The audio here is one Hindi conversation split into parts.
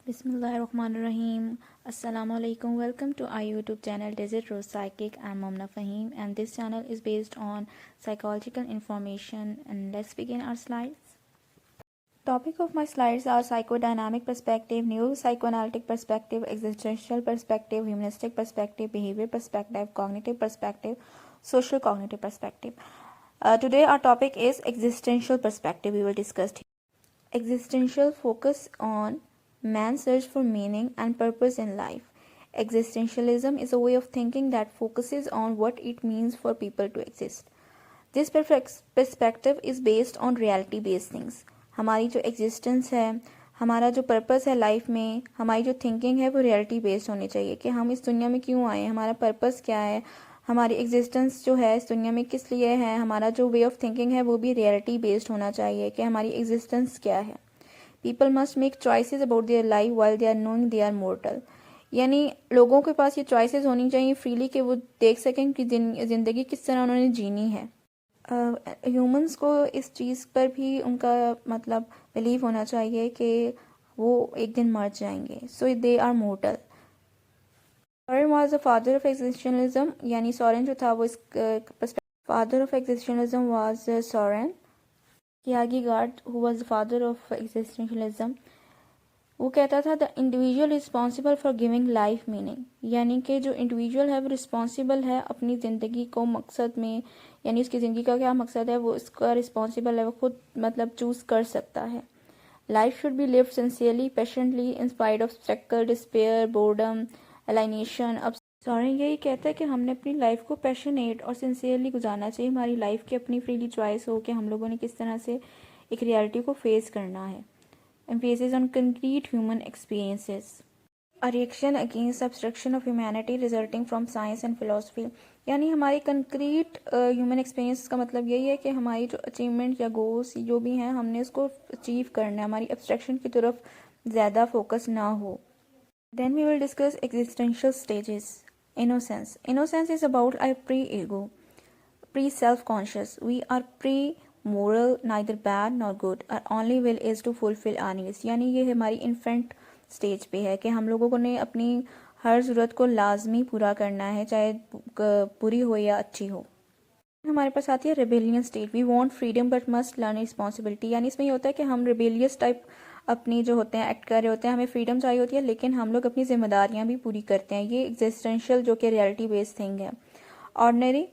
Bismillahirrahmanirrahim. Assalamualaikum. Welcome to our YouTube channel Desert Rose Psychic. I'm Momna Fahim, and this channel is based on psychological information. And let's begin our slides. Topic of my slides are psychodynamic perspective, neuropsychoanalytic perspective, existential perspective, humanistic perspective, behavior perspective, cognitive perspective, social cognitive perspective. Today our topic is existential perspective. We will discuss existential focus on man's search for meaning and purpose in life. Existentialism is a way of thinking that focuses on what it means for people to exist. This perspective is based on reality based things. हमारी जो existence है, हमारा जो purpose है life में, हमारी जो thinking है वो reality based होनी चाहिए कि हम इस दुनिया में क्यों आए, हमारा purpose क्या है, हमारी एग्जिस्टेंस जो है इस दुनिया में किस लिए है, हमारा जो वे ऑफ थिंकिंग है वो भी रियलिटी बेस्ड होना चाहिए कि हमारी एग्जिस्टेंस क्या है. People must make choices about their life while they are knowing they are mortal. यानी लोगों के पास ये चॉइसेस होनी चाहिए फ्रीली कि वो देख सकें कि ज़िंदगी किस तरह उन्होंने जीनी है. ह्यूमंस को इस चीज़ पर भी उनका मतलब बिलीव होना चाहिए कि वो एक दिन मर जाएंगे. So they are mortal. Soren was the father of existentialism. यानी सोरेन जो था वो इस father of existentialism was Soren Kierkegaard, who was the father of existentialism. वो कहता था the individual responsible for giving life meaning. यानी कि जो इंडिविजुअल है वो रिस्पॉन्सिबल है अपनी ज़िंदगी को मकसद में, यानी उसकी ज़िंदगी का क्या मकसद है वो इसका रिस्पॉन्सिबल है, वो खुद मतलब चूज़ कर सकता है. Life should be lived sincerely, passionately, in spite of struggle, despair, boredom, एलाइनेशन. अब सॉरेन यही कहता है कि हमने अपनी लाइफ को पैशनेट और सिंसियरली गुजारना चाहिए. हमारी लाइफ की अपनी फ्रीली चॉइस हो कि हम लोगों ने किस तरह से एक रियलिटी को फेस करना है. Emphasis on concrete human experiences. A reaction against abstraction of humanity resulting from science and philosophy. यानी हमारी कंक्रीट ह्यूमन एक्सपीरियंस का मतलब यही है कि हमारी जो अचीवमेंट या गोल्स जो भी हैं हमने उसको अचीव करना है, हमारी एब्स्ट्रैक्शन की तरफ ज़्यादा फोकस ना हो. Then we will discuss existential stages. Innocence. Innocence is about our pre-ego, pre-self-conscious. We are pre-moral, neither bad nor good. Our only will is to fulfill our needs. यानी ये हमारी infant stage पे है कि हम लोगों को ने अपनी हर ज़रूरत को लाजमी पूरा करना है, चाहे बुरी हो या अच्छी हो. हमारे पास आती है rebellion state. We want freedom but must learn responsibility. यानी इसमें ये होता है कि हम रेबेलियस टाइप अपनी जो होते हैं एक्ट कर रहे होते हैं, हमें फ्रीडम चाहिए होती है लेकिन हम लोग अपनी जिम्मेदारियां भी पूरी करते हैं. ये एग्जिस्टेंशियल जो कि रियलिटी बेस्ड थिंग है. ऑर्डिनरी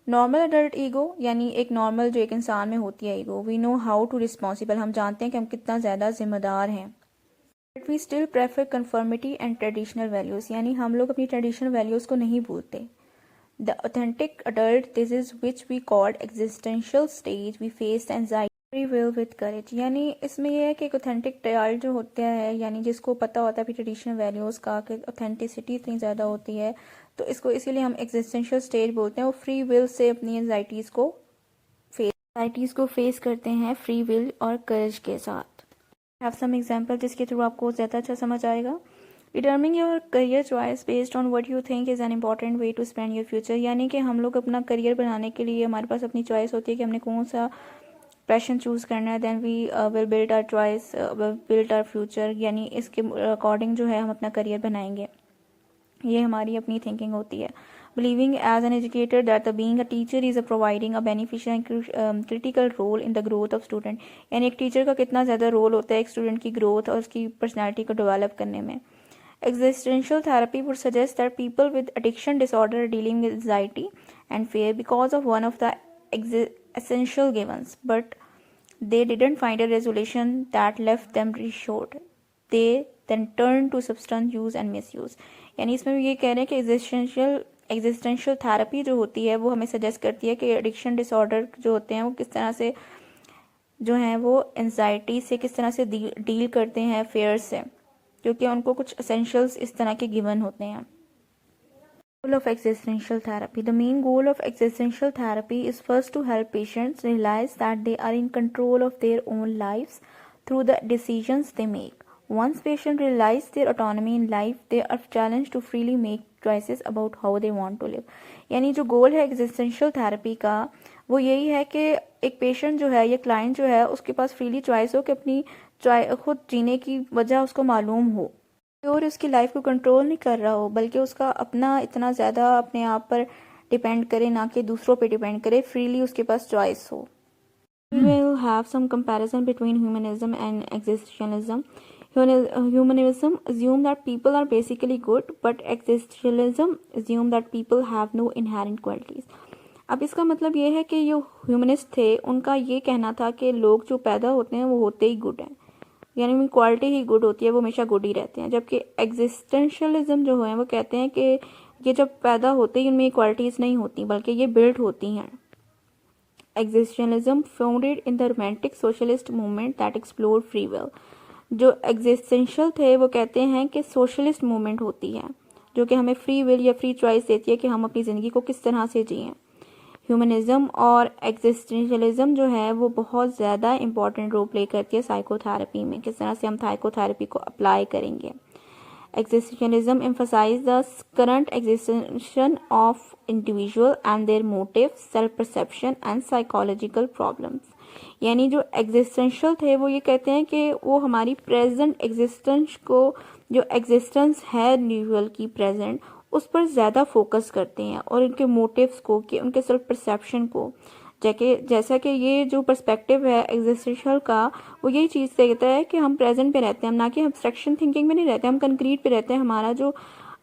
नॉर्मल अडल्ट ईगो, यानी एक नॉर्मल जो एक इंसान में होती है ego. We know how to responsible. हम जानते हैं कि हम कितना ज़्यादा जिम्मेदार हैं. But we still prefer conformity and traditional values. यानी हम लोग अपनी ट्रेडिशनल वैल्यूज़ को नहीं भूलते. The authentic adult, this is which we called existential stage. We face anxiety, free will with courage. यानी इसमें यह है कि एक authentic adult जो होता है, यानी जिसको पता होता है ट्रेडिशनल वैल्यूज़ का कि authenticity इतनी ज़्यादा होती है, तो इसको इसीलिए हम existential stage बोलते हैं. वो free will से अपनी anxieties को फेस करते हैं free will और courage के साथ. Have some example जिसके थ्रू आपको ज़्यादा अच्छा समझ आएगा. Determining your career choice based on what you think is an important way to spend your future. यानी कि हम लोग अपना करियर बनाने के लिए हमारे पास अपनी चॉइस होती है कि हमने कौन सा पैशन चूज़ करना है. Then we will build our choice, build our future. यानी इसके अकॉर्डिंग जो है हम अपना करियर बनाएंगे. ये हमारी अपनी थिंकिंग होती है. Believing as an educator that being a teacher is providing a beneficial and critical role in the growth of student. यानी एक टीचर का कितना ज़्यादा रोल होता है एक स्टूडेंट की ग्रोथ और उसकी पर्सनैलिटी को डेवलप करने में. Existential therapy would suggest that people with addiction disorder are dealing with anxiety and fear because of one of the essential givens, but they didn't find a resolution that left them reassured. They then turned to substance use and misuse. यानी इसमें भी ये कह रहे हैं कि existential therapy जो होती है वो हमें सजेस्ट करती है कि addiction disorder जो होते हैं वो किस तरह से जो हैं वो anxiety से किस तरह से डील करते हैं fear से, क्योंकि उनको कुछ essentials इस तरह के गिवन होते हैं. Goal of existential therapy. The main goal of existential therapy is first to help patients realize that they are in control of their own lives through the decisions they make. Once patients realize their autonomy in life, they are challenged to freely make choices about how they want to live. यानी जो गोल है एग्जिस्टेंशियल थेरेपी का वो यही है कि एक पेशेंट जो है या क्लाइंट जो है उसके पास फ्रीली चॉइस हो कि अपनी खुद जीने की वजह उसको मालूम हो और उसकी लाइफ को कंट्रोल नहीं कर रहा हो, बल्कि उसका अपना इतना ज़्यादा अपने आप पर डिपेंड करे, ना कि दूसरों पे डिपेंड करे, फ्रीली उसके पास चॉइस हो. We will have some comparison between humanism and existentialism. Humanism assume that people are basically good, but existentialism assume that people have no inherent qualities. अब इसका मतलब ये है कि जो ह्यूमनिस्ट थे उनका ये कहना था कि लोग जो पैदा होते हैं वो होते ही गुड हैं, यानी उनकी क्वालिटी ही गुड होती है, वो हमेशा गुड ही रहते हैं. जबकि एग्जिस्टेंशियलिज्म जो है वो कहते हैं कि ये जब पैदा होते ही उनमें क्वालिटीज़ नहीं होती, बल्कि ये बिल्ड होती हैं. Existentialism founded in the romantic socialist movement that explored free will. जो एग्जिस्टेंशियल थे वो कहते हैं कि सोशलिस्ट मूवमेंट होती है जो कि हमें फ्री विल या फ्री चॉइस देती है कि हम अपनी ज़िंदगी को किस तरह से जिएं. ह्यूमनिज्म और एग्जिस्टेंशियलिज्म जो है वो बहुत ज़्यादा इंपॉर्टेंट रोल प्ले करती है साइकोथेरेपी में, किस तरह से हम साइकोथेरेपी को अप्लाई करेंगे. Existentialism emphasizes the current existence of individual and their motives, self-perception and psychological problems. यानी जो एग्जिस्टेंशियल थे वो ये कहते हैं कि वो हमारी प्रेजेंट एग्जिस्टेंस को, जो एग्जिस्टेंस है इंडिविजुअल की प्रेजेंट, उस पर ज़्यादा फोकस करते हैं और उनके मोटिव्स को, कि उनके सेल्फ परसेप्शन को. जैसा कि ये जो पर्सपेक्टिव है एग्जिस्टेंशियल का, वो यही चीज़ कहता है कि हम प्रेजेंट पे रहते हैं, हम ना कि एब्स्ट्रैक्शन थिंकिंग में नहीं रहते, हम कंक्रीट पे रहते हैं. हमारा जो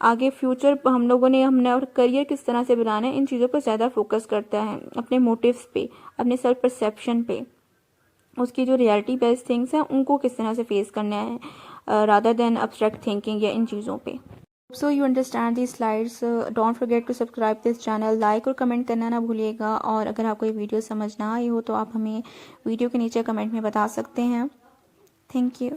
आगे फ्यूचर हम लोगों ने, हमने और करियर किस तरह से बनाना है, इन चीज़ों पर ज़्यादा फोकस करता है, अपने मोटिव्स पे, अपने सेल्फ परसेप्शन पे, उसकी जो रियलिटी बेस्ड थिंग्स हैं उनको किस तरह से फेस करना है, रादर देन अब्स्ट्रैक्ट थिंकिंग या इन चीज़ों पे. So you understand these slides. Don't forget to subscribe this channel, like और कमेंट करना ना भूलिएगा. और अगर आपको ये वीडियो समझ ना आई हो तो आप हमें वीडियो के नीचे कमेंट में बता सकते हैं. Thank you.